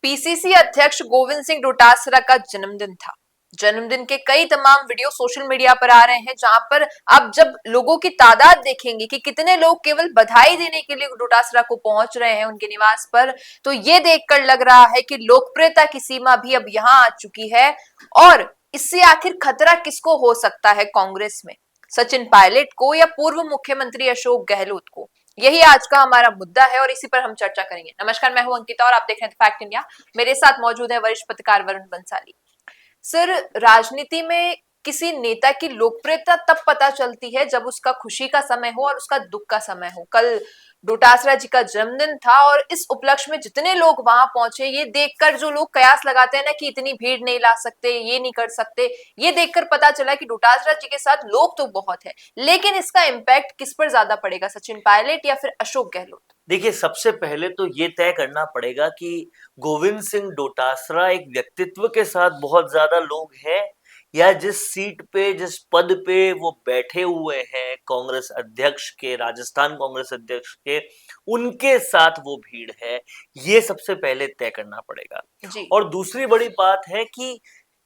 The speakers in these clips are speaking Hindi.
पीसीसी अध्यक्ष गोविंद सिंह डोटासरा का जन्मदिन था। जन्मदिन के कई तमाम वीडियो सोशल मीडिया पर आ रहे हैं, जहां पर आप जब लोगों की तादाद देखेंगे कि कितने लोग केवल बधाई देने के लिए डोटासरा को पहुंच रहे हैं उनके निवास पर, तो ये देखकर लग रहा है कि लोकप्रियता की सीमा भी अब यहां आ चुकी है। और इससे आखिर खतरा किसको हो सकता है, कांग्रेस में सचिन पायलट को या पूर्व मुख्यमंत्री अशोक गहलोत को? यही आज का हमारा मुद्दा है और इसी पर हम चर्चा करेंगे। नमस्कार, मैं हूं अंकिता और आप देख रहे हैं फैक्ट इंडिया। मेरे साथ मौजूद है वरिष्ठ पत्रकार वरुण बंसाली। सर, राजनीति में किसी नेता की लोकप्रियता तब पता चलती है जब उसका खुशी का समय हो और उसका दुख का समय हो। कल डोटासरा जी का जन्मदिन था और इस उपलक्ष्य में जितने लोग वहां पहुंचे, ये देखकर जो लोग कयास लगाते हैं ना कि इतनी भीड़ नहीं ला सकते, ये नहीं कर सकते, ये देखकर पता चला कि डोटासरा जी के साथ लोग तो बहुत है, लेकिन इसका इम्पैक्ट किस पर ज्यादा पड़ेगा, सचिन पायलट या फिर अशोक गहलोत? देखिए, सबसे पहले तो ये तय करना पड़ेगा कि गोविंद सिंह डोटासरा एक व्यक्तित्व के साथ बहुत ज्यादा लोग हैं, या जिस सीट पे, जिस पद पे वो बैठे हुए हैं कांग्रेस अध्यक्ष के, राजस्थान कांग्रेस अध्यक्ष के, उनके साथ वो भीड़ है। ये सबसे पहले तय करना पड़ेगा। जी। और दूसरी बड़ी बात है कि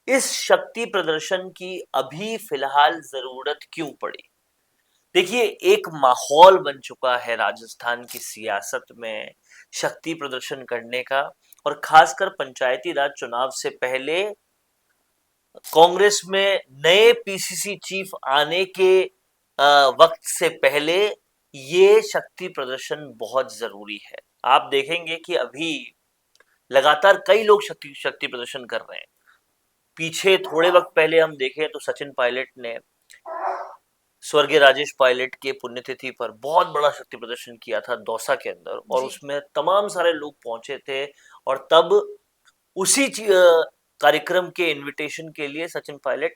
इस शक्ति प्रदर्शन की अभी फिलहाल जरूरत क्यों पड़ी। देखिए, एक माहौल बन चुका है राजस्थान की सियासत में शक्ति प्रदर्शन करने का, और खासकर पंचायती राज चुनाव से पहले कांग्रेस में नए पीसीसी चीफ आने के वक्त से पहले ये शक्ति प्रदर्शन बहुत जरूरी है। आप देखेंगे कि अभी लगातार कई लोग शक्ति शक्ति प्रदर्शन कर रहे हैं। पीछे थोड़े वक्त पहले हम देखें तो सचिन पायलट ने स्वर्गीय राजेश पायलट के पुण्यतिथि पर बहुत बड़ा शक्ति प्रदर्शन किया था दौसा के अंदर, और जी। उसमें तमाम सारे लोग पहुंचे थे। और तब उसी कार्यक्रम के इनविटेशन के लिए सचिन पायलट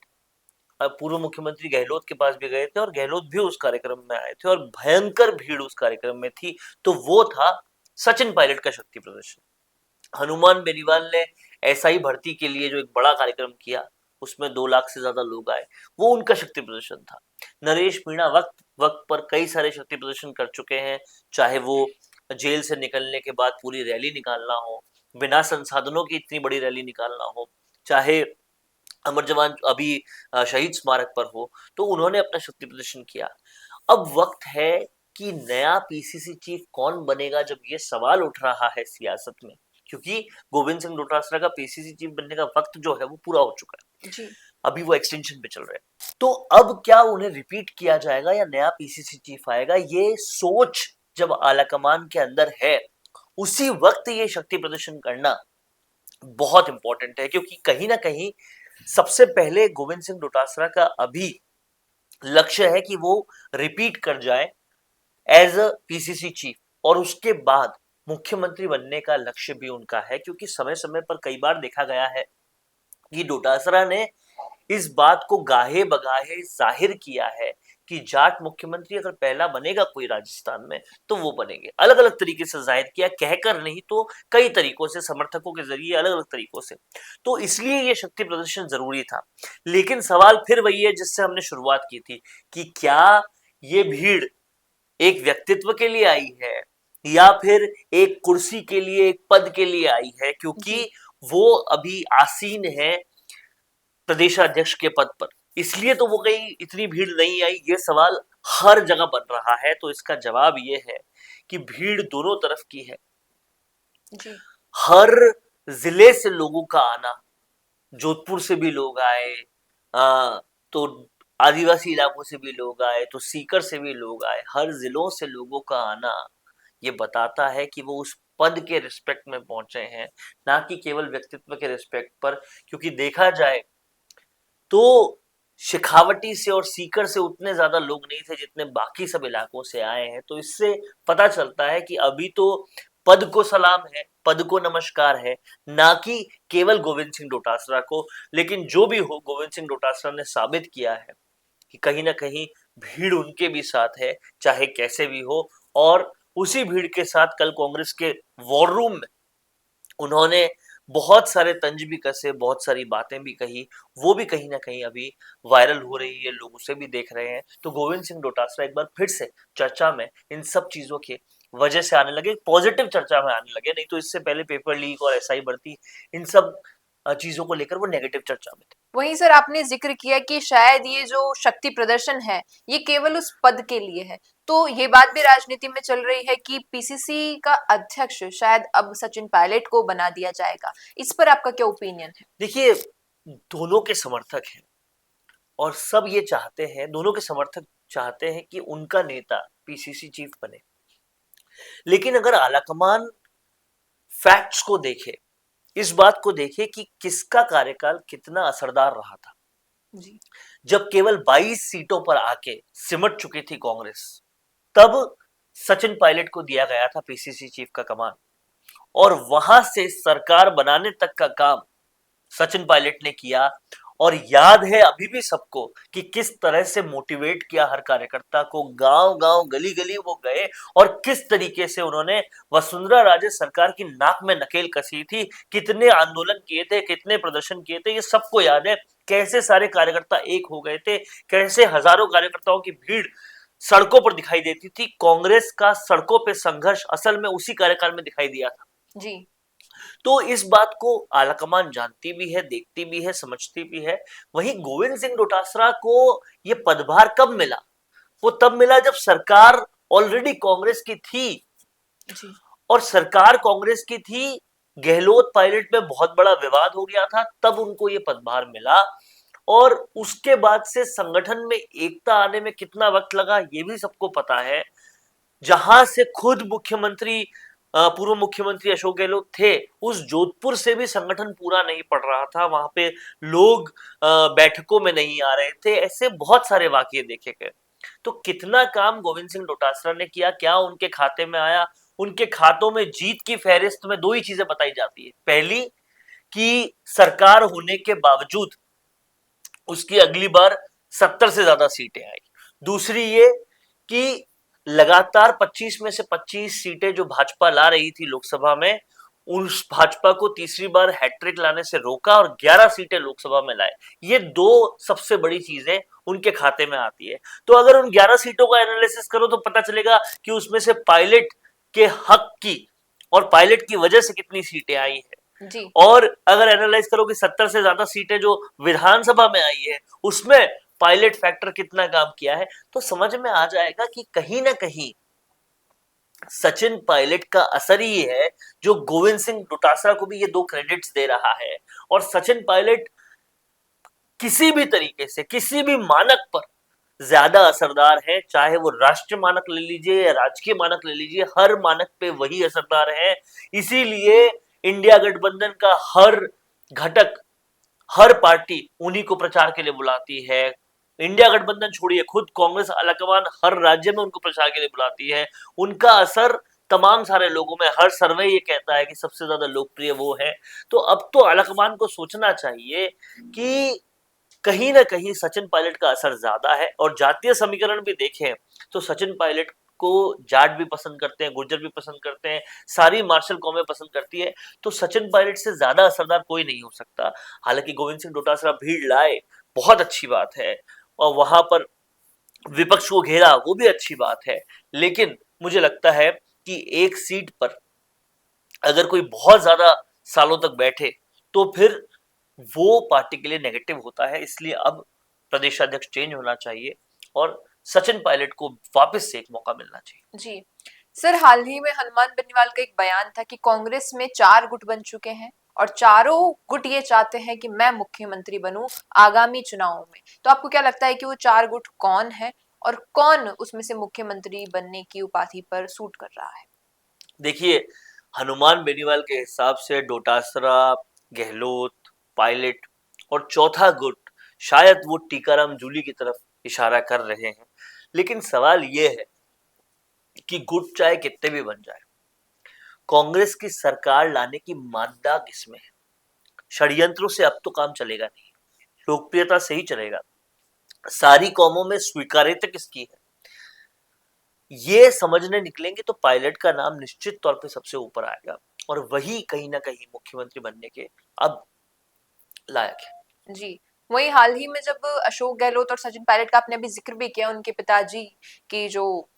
पूर्व मुख्यमंत्री गहलोत के पास भी गए थे, और गहलोत भी उस कार्यक्रम में आए थे, और भयंकर भीड़ उस कार्यक्रम में थी। तो वो था सचिन पायलट का शक्ति प्रदर्शन। हनुमान बेनीवाल ने एसआई भर्ती के लिए जो एक बड़ा कार्यक्रम किया, उसमें 2 लाख से ज्यादा लोग आए, वो उनका शक्ति प्रदर्शन था। नरेश मीणा वक्त वक्त पर कई सारे शक्ति प्रदर्शन कर चुके हैं, चाहे वो जेल से निकलने के बाद पूरी रैली निकालना हो, बिना संसाधनों की इतनी बड़ी रैली निकालना हो, चाहे अमर जवान अभी शहीद स्मारक पर हो, तो उन्होंने अपना शक्ति प्रदर्शन किया। अब वक्त है कि नया पीसीसी चीफ कौन बनेगा, जब ये सवाल उठ रहा है सियासत में, क्योंकि गोविंद सिंह डोटासरा का पीसीसी चीफ बनने का वक्त जो है वो पूरा हो चुका है। जी। अभी वो एक्सटेंशन पे चल रहे हैं। तो अब क्या उन्हें रिपीट किया जाएगा या नया पीसीसी चीफ आएगा, ये सोच जब आलाकमान के अंदर है, उसी वक्त ये शक्ति प्रदर्शन करना बहुत इंपॉर्टेंट है। क्योंकि कहीं ना कहीं सबसे पहले गोविंद सिंह डोटासरा का अभी लक्ष्य है कि वो रिपीट कर जाए एज अ पीसीसी चीफ, और उसके बाद मुख्यमंत्री बनने का लक्ष्य भी उनका है। क्योंकि समय समय पर कई बार देखा गया है कि डोटासरा ने इस बात को गाहे बगाहे जाहिर किया है कि जाट मुख्यमंत्री अगर पहला बनेगा कोई राजस्थान में, तो वो बनेंगे। अलग अलग तरीके से जाहिर किया, कहकर नहीं तो कई तरीकों से, समर्थकों के जरिए, अलग अलग तरीकों से। तो इसलिए ये शक्ति प्रदर्शन जरूरी था। लेकिन सवाल फिर वही है जिससे हमने शुरुआत की थी, कि क्या ये भीड़ एक व्यक्तित्व के लिए आई है, या फिर एक कुर्सी के लिए, एक पद के लिए आई है, क्योंकि जी। वो अभी आसीन है प्रदेशाध्यक्ष के पद पर। इसलिए तो वो कहीं इतनी भीड़ नहीं आई, ये सवाल हर जगह बन रहा है। तो इसका जवाब ये है कि भीड़ दोनों तरफ की है। जी। हर जिले से लोगों का आना, जोधपुर से भी लोग आए, तो आदिवासी इलाकों से भी लोग आए, तो सीकर से भी लोग आए, हर जिलों से लोगों का आना ये बताता है कि वो उस पद के रिस्पेक्ट में पहुंचे हैं, ना कि केवल व्यक्तित्व के रिस्पेक्ट पर। क्योंकि देखा जाए तो शेखावटी से और सीकर से उतने ज्यादा लोग नहीं थे जितने बाकी सब इलाकों से आए हैं। तो इससे पता चलता है कि अभी तो पद को सलाम है, पद को नमस्कार है, ना कि केवल गोविंद सिंह डोटासरा को। लेकिन जो भी हो, गोविंद सिंह डोटासरा ने साबित किया है कि कहीं ना कहीं भीड़ उनके भी साथ है, चाहे कैसे भी हो। और उसी भीड़ के साथ कल कांग्रेस के वॉर रूम में उन्होंने बहुत सारे तंज भी कसे, बहुत सारी बातें भी कही, वो भी कहीं ना कहीं अभी वायरल हो रही है, लोग उसे भी देख रहे हैं। तो गोविंद सिंह डोटासरा एक बार फिर से चर्चा में इन सब चीजों के वजह से आने लगे, पॉजिटिव चर्चा में आने लगे, नहीं तो इससे पहले पेपर लीक और एसआई भर्ती इन सब चीजों को लेकर वो नेगेटिव चर्चा में थे। वहीं सर आपने जिक्र किया कि शायद ये जो शक्ति प्रदर्शन है ये केवल उस पद के लिए है, तो ये बात भी राजनीति में चल रही है कि पीसीसी का अध्यक्ष शायद अब सचिन पायलट को बना दिया जाएगा। इस पर आपका क्या ओपिनियन है? देखिए, दोनों के समर्थक हैं और सब ये चाहते हैं, दोनों के समर्थक चाहते हैं कि उनका नेता पीसीसी चीफ बने, लेकिन अगर आलाकमान फैक्ट्स को देखे, इस बात को देखे कि किसका कार्यकाल कितना असरदार रहा था। जी जब केवल 22 सीटों पर आके सिमट चुकी थी कांग्रेस, तब सचिन पायलट को दिया गया था पीसीसी चीफ का कमान, और वहां से सरकार बनाने तक का काम सचिन पायलट ने किया। और याद है अभी भी सबको कि किस तरह से मोटिवेट किया हर कार्यकर्ता को, गांव गांव गली गली वो गए और किस तरीके से उन्होंने वसुंधरा राजे सरकार की नाक में नकेल कसी थी, कितने आंदोलन किए थे, कितने प्रदर्शन किए थे, ये सबको याद है। कैसे सारे कार्यकर्ता एक हो गए थे, कैसे हजारों कार्यकर्ताओं की भीड़ सड़कों पर दिखाई देती थी। कांग्रेस का सड़कों पे संघर्ष असल में उसी कार्यकाल में दिखाई दिया था। जी तो इस बात को आलाकमान जानती भी है, देखती भी है, समझती भी है। वहीं गोविंद सिंह डोटासरा को ये पदभार कब मिला? वो तब मिला जब सरकार ऑलरेडी कांग्रेस की थी, जी और सरकार कांग्रेस की थी, गहलोत पायलट में बहुत बड़ा विवाद हो गया था, तब उनको ये पदभार मिला। और उसके बाद से संगठन में एकता आने में कितना वक्त लगा ये भी सबको पता है। जहां से खुद मुख्यमंत्री पूर्व मुख्यमंत्री अशोक गहलोत थे, उस जोधपुर से भी संगठन पूरा नहीं पड़ रहा था, वहां पे लोग बैठकों में नहीं आ रहे थे, ऐसे बहुत सारे वाकये देखे गए। तो कितना काम गोविंद सिंह डोटासरा ने किया, क्या उनके खाते में आया? उनके खातों में जीत की फहरिस्त में दो ही चीजें बताई जाती है। पहली, कि सरकार होने के बावजूद उसकी अगली बार 70 से ज्यादा सीटें आई। दूसरी ये कि लगातार 25 में से 25 सीटें जो भाजपा ला रही थी लोकसभा में, उस भाजपा को तीसरी बार हैट्रिक लाने से रोका और 11 सीटें लोकसभा में लाए। ये दो सबसे बड़ी चीजें उनके खाते में आती है। तो अगर उन 11 सीटों का एनालिसिस करो तो पता चलेगा कि उसमें से पायलट के हक की और पायलट की वजह से कितनी सीटें आई है। जी और अगर एनालाइज करो कि 70 से ज्यादा सीटें जो विधानसभा में आई है, उसमें पायलट फैक्टर कितना काम किया है, तो समझ में आ जाएगा कि कहीं ना कहीं सचिन पायलट का असर ही है जो गोविंद सिंह डोटासरा को भी ये दो क्रेडिट्स दे रहा है। और सचिन पायलट किसी भी तरीके से, किसी भी मानक पर ज्यादा असरदार है, चाहे वो राष्ट्रीय मानक ले लीजिए या राजकीय मानक ले लीजिए, हर मानक पे वही असरदार है। इसीलिए इंडिया गठबंधन का हर घटक, हर पार्टी उन्हीं को प्रचार के लिए बुलाती है। इंडिया गठबंधन छोड़िए, खुद कांग्रेस आलाकमान हर राज्य में उनको प्रचार के लिए बुलाती है। उनका असर तमाम सारे लोगों में, हर सर्वे ये कहता है कि सबसे ज्यादा लोकप्रिय वो है। तो अब तो आलाकमान को सोचना चाहिए कि कहीं ना कहीं सचिन पायलट का असर ज्यादा है। और जातीय समीकरण भी देखें तो सचिन पायलट को जाट भी पसंद करते हैं, गुर्जर भी पसंद करते हैं, सारी मार्शल कौमें पसंद करती है। तो सचिन पायलट से ज्यादा असरदार कोई नहीं हो सकता। हालांकि गोविंद सिंह डोटासरा भीड़ लाए, बहुत अच्छी बात है, और वहां पर विपक्ष को घेरा, वो भी अच्छी बात है। लेकिन मुझे लगता है कि एक सीट पर अगर कोई बहुत ज्यादा सालों तक बैठे तो फिर वो पार्टी के लिए नेगेटिव होता है। इसलिए अब प्रदेश अध्यक्ष चेंज होना चाहिए और सचिन पायलट को वापस से एक मौका मिलना चाहिए। जी सर, हाल ही में हनुमान बेनीवाल का एक बयान था कि कांग्रेस में 4 गुट बन चुके हैं और चारों गुट ये चाहते हैं कि मैं मुख्यमंत्री बनूं आगामी चुनावों में। तो आपको क्या लगता है कि वो 4 गुट कौन है और कौन उसमें से मुख्यमंत्री बनने की उपाधि पर सूट कर रहा है? देखिए, हनुमान बेनीवाल के हिसाब से डोटासरा, गहलोत, पायलट और चौथा गुट शायद वो टीकाराम जूली की तरफ इशारा कर रहे हैं। लेकिन सवाल ये है कि गुट चाहे कितने भी बन जाए, कांग्रेस की सरकार लाने की मादा किसमें है? षड्यंत्रों से अब तो काम चलेगा नहीं, लोकप्रियता से ही चलेगा। सारी कौमों में स्वीकार्यता किसकी है, ये समझने निकलेंगे तो पायलट का नाम निश्चित तौर पे सबसे ऊपर आएगा, और वही कहीं ना कहीं मुख्यमंत्री बनने के अब लायक है। जी वही हाल ही में जब अशोक गहलोत और सचिन पायलट का आपने अभी जिक्र भी किया, उनके पिताजी की जो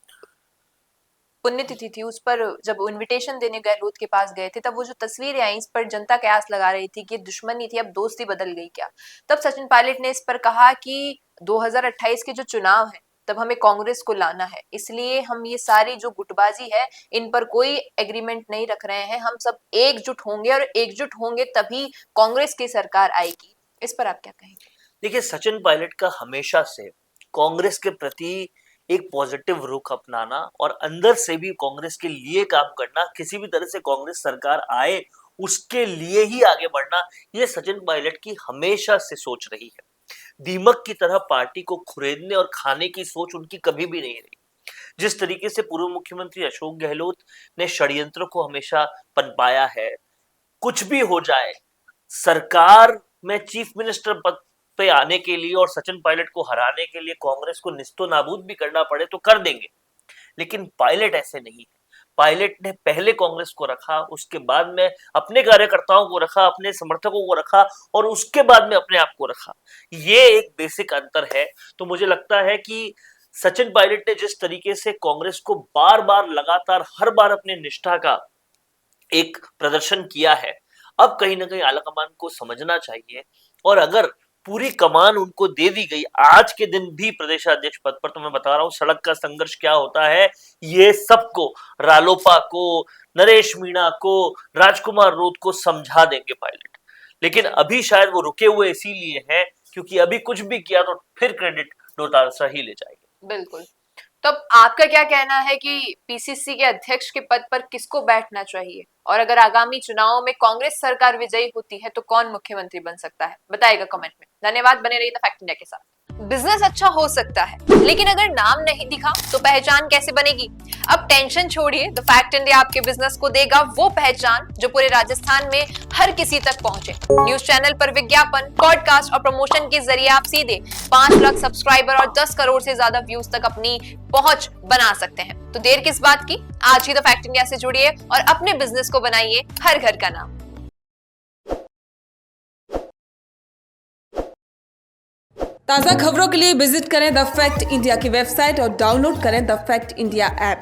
पुण्यतिथि थी, उस पर जब इनविटेशन देने गहलोत के पास गए थे, तब वो जो तस्वीरें आई, इस पर जनता कयास लगा रही थी कि दुश्मनी थी, अब दोस्ती बदल गई क्या। तब सचिन पायलट ने इस पर कहा कि 2028 के जो चुनाव है, तब हमें कांग्रेस को लाना है, इसलिए हम ये सारी जो गुटबाजी है, इन पर कोई एग्रीमेंट नहीं रख रहे हैं, हम सब एकजुट होंगे और एकजुट होंगे तभी कांग्रेस की सरकार आएगी। इस पर आप क्या कहेंगे? देखिए, सचिन पायलट का हमेशा से कांग्रेस के प्रति एक पॉजिटिव रुख अपनाना और अंदर से भी कांग्रेस के लिए काम करना, किसी भी तरह से कांग्रेस सरकार आए उसके लिए ही आगे बढ़ना, ये सचिन पायलट की हमेशा से सोच रही है। दीमक की तरह पार्टी को खुरेदने और खाने की सोच उनकी कभी भी नहीं रही। जिस तरीके से पूर्व मुख्यमंत्री अशोक गहलोत ने षड्यंत्र को हमेशा पनपाया है, कुछ भी हो जाए, सरकार में चीफ मिनिस्टर पद पे आने के लिए और सचिन पायलट को हराने के लिए कांग्रेस को निस्तो नाबूद भी करना पड़े तो कर देंगे। लेकिन पायलट ऐसे नहीं है। पायलट ने पहले कांग्रेस को रखा, उसके बाद में अपने कार्यकर्ताओं को रखा, अपने समर्थकों को रखा और उसके बाद में अपने आप को रखा। ये एक बेसिक अंतर है। तो मुझे लगता है कि सचिन पायलट ने जिस तरीके से कांग्रेस को बार बार लगातार हर बार अपने निष्ठा का एक प्रदर्शन किया है, अब कहीं ना कहीं आलाकमान को समझना चाहिए। और अगर पूरी कमान उनको दे दी गई, आज के दिन भी प्रदेशाध्यक्ष पद पर, तो मैं बता रहा हूं सड़क का संघर्ष क्या होता है, ये सबको, रालोपा को, नरेश मीणा को, राजकुमार रोत को समझा देंगे पायलट। लेकिन अभी शायद वो रुके हुए इसीलिए हैं क्योंकि अभी कुछ भी किया तो फिर क्रेडिट डोटासरा ही ले जाएंगे। बिल्कुल। तो अब आपका क्या कहना है कि पीसीसी के अध्यक्ष के पद पर किसको बैठना चाहिए, और अगर आगामी चुनावों में कांग्रेस सरकार विजयी होती है तो कौन मुख्यमंत्री बन सकता है? बताइएगा कमेंट में। धन्यवाद, बने रहिए द फैक्ट इंडिया के साथ। बिजनेस अच्छा हो सकता है, लेकिन अगर नाम नहीं दिखा तो पहचान कैसे बनेगी? अब टेंशन छोड़िए, द फैक्ट इंडिया आपके बिजनेस को देगा वो पहचान जो पूरे राजस्थान में हर किसी तक पहुंचे। न्यूज चैनल पर विज्ञापन, पॉडकास्ट और प्रमोशन के जरिए आप सीधे 5 लाख सब्सक्राइबर और 10 करोड़ से ज्यादा व्यूज तक अपनी पहुंच बना सकते हैं। तो देर किस बात की, आज ही द फैक्ट इंडिया से जुड़िए और अपने बिजनेस को बनाइए हर घर का नाम। ताज़ा खबरों के लिए विजिट करें द फैक्ट इंडिया की वेबसाइट और डाउनलोड करें द फैक्ट इंडिया ऐप।